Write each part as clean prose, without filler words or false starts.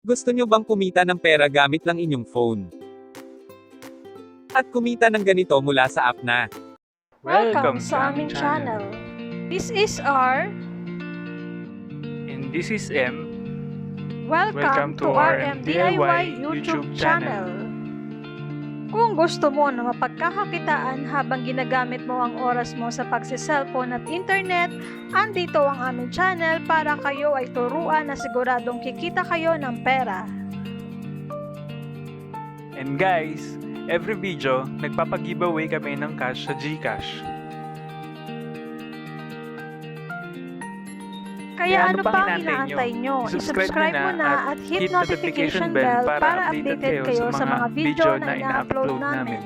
Gusto nyo bang kumita ng pera gamit lang inyong phone? At kumita ng ganito mula sa app na Welcome sa aming channel. This is R. And this is M. Welcome to RMDIY YouTube channel. Kung gusto mo na mapagkakakitaan habang ginagamit mo ang oras mo sa pagse-cellphone at internet, andito ang aming channel para kayo ay turuan na siguradong kikita kayo ng pera. And guys, every video, nagpapag-giveaway kami ng cash sa Gcash. Kaya ano pang inaantay nyo? I-subscribe mo na at hit notification bell para updated kayo sa mga video na ina-upload namin.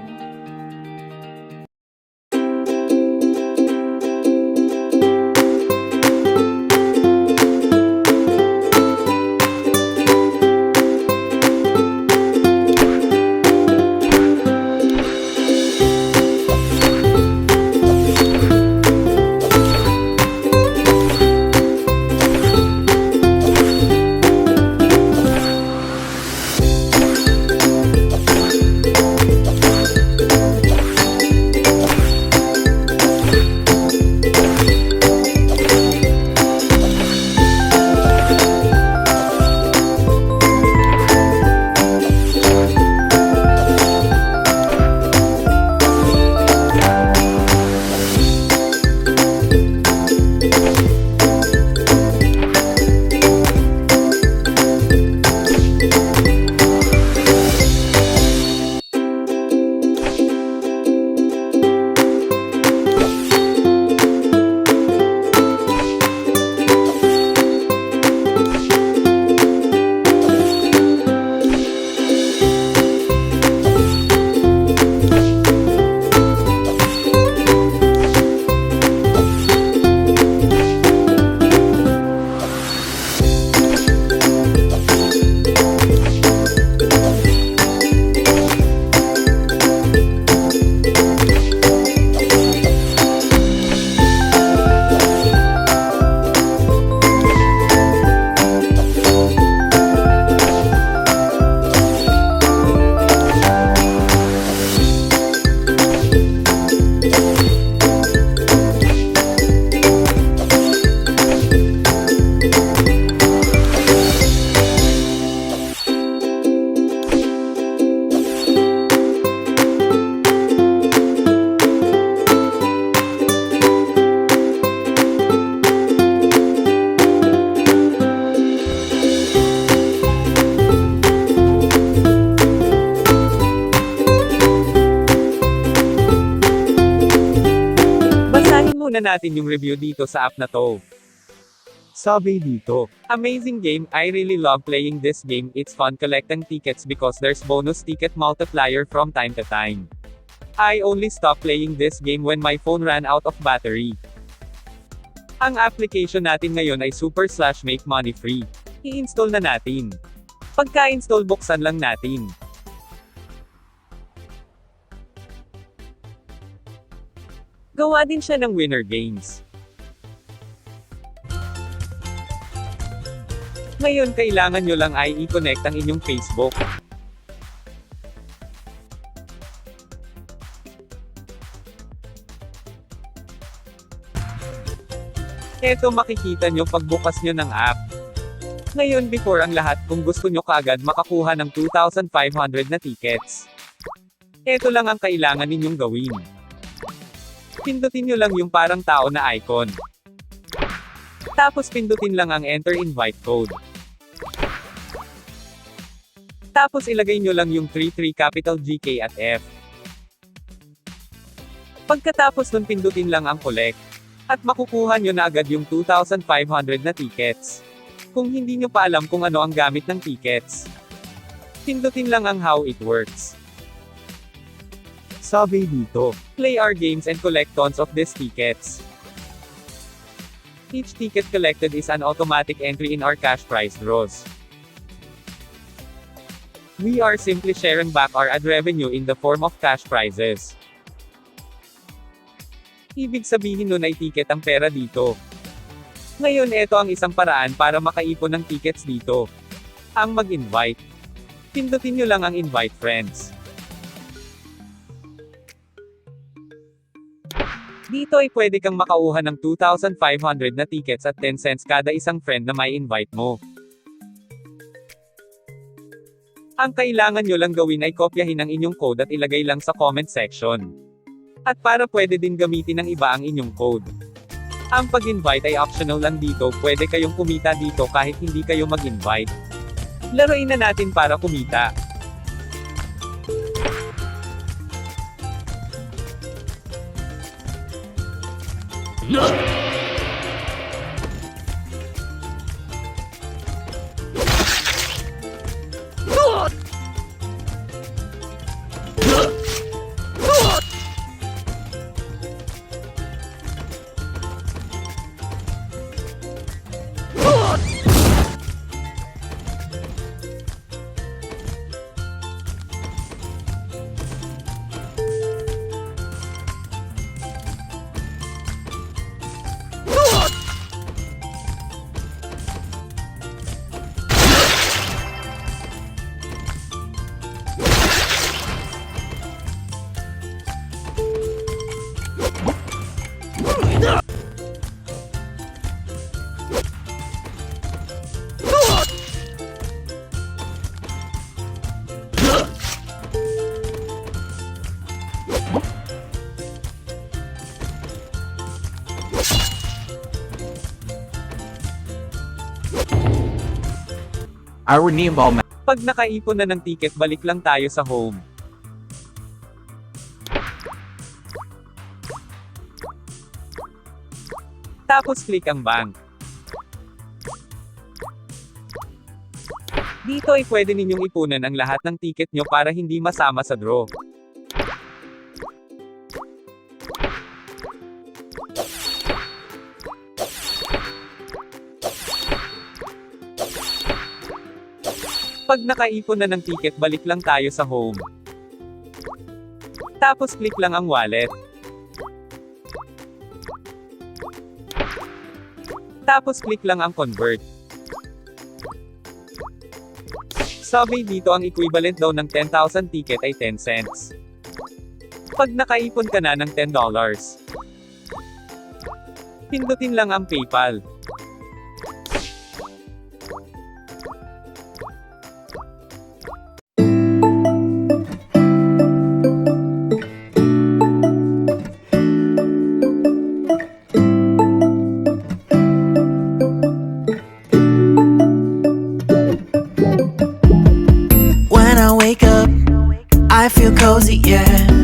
muna natin yung review dito sa app na to. Sabi dito, amazing game, I really love playing this game, it's fun collecting tickets because there's bonus ticket multiplier from time to time. I only stopped playing this game when my phone ran out of battery. Ang application natin ngayon ay super/make money free. I-install na natin. Pagka-install buksan lang natin. Gawa din siya ng winner games. Ngayon kailangan nyo lang ay i-connect ang inyong Facebook. Eto makikita nyo pagbukas nyo ng app. Ngayon before ang lahat kung gusto nyo kaagad makakuha ng 2,500 na tickets. Eto lang ang kailangan ninyong gawin. Pindutin nyo lang yung parang tao na icon. Tapos pindutin lang ang enter invite code. Tapos ilagay nyo lang yung 33 capital GK at F. Pagkatapos nun pindutin lang ang collect. At makukuha nyo na agad yung 2,500 na tickets. Kung hindi nyo pa alam kung ano ang gamit ng tickets, pindutin lang ang how it works. Sabi dito, play our games and collect tons of these tickets. Each ticket collected is an automatic entry in our cash prize draws. We are simply sharing back our ad revenue in the form of cash prizes. Ibig sabihin nun ay ticket ang pera dito. Ngayon ito ang isang paraan para makaipon ng tickets dito. Ang mag-invite. Pindutin nyo lang ang invite friends. Dito ay pwede kang makauha ng 2,500 na tickets at 10 cents kada isang friend na may invite mo. Ang kailangan nyo lang gawin ay kopyahin ang inyong code at ilagay lang sa comment section. At para pwede din gamitin ng iba ang inyong code. Ang pag-invite ay optional lang dito, pwede kayong kumita dito kahit hindi kayo mag-invite. Laruin na natin para kumita. r.m.diy. Pag nakaipon na ng ticket, balik lang tayo sa home. Tapos click ang bank. Dito ay pwede ninyong ipunan ang lahat ng ticket nyo para hindi masama sa draw. Pag nakaipon na ng ticket, balik lang tayo sa home. Tapos click lang ang wallet. Tapos click lang ang convert. Sabi dito ang equivalent daw ng 10,000 ticket ay 10 cents. Pag nakaipon ka na ng $10, pindutin lang ang PayPal. When I wake up, I feel cozy, yeah.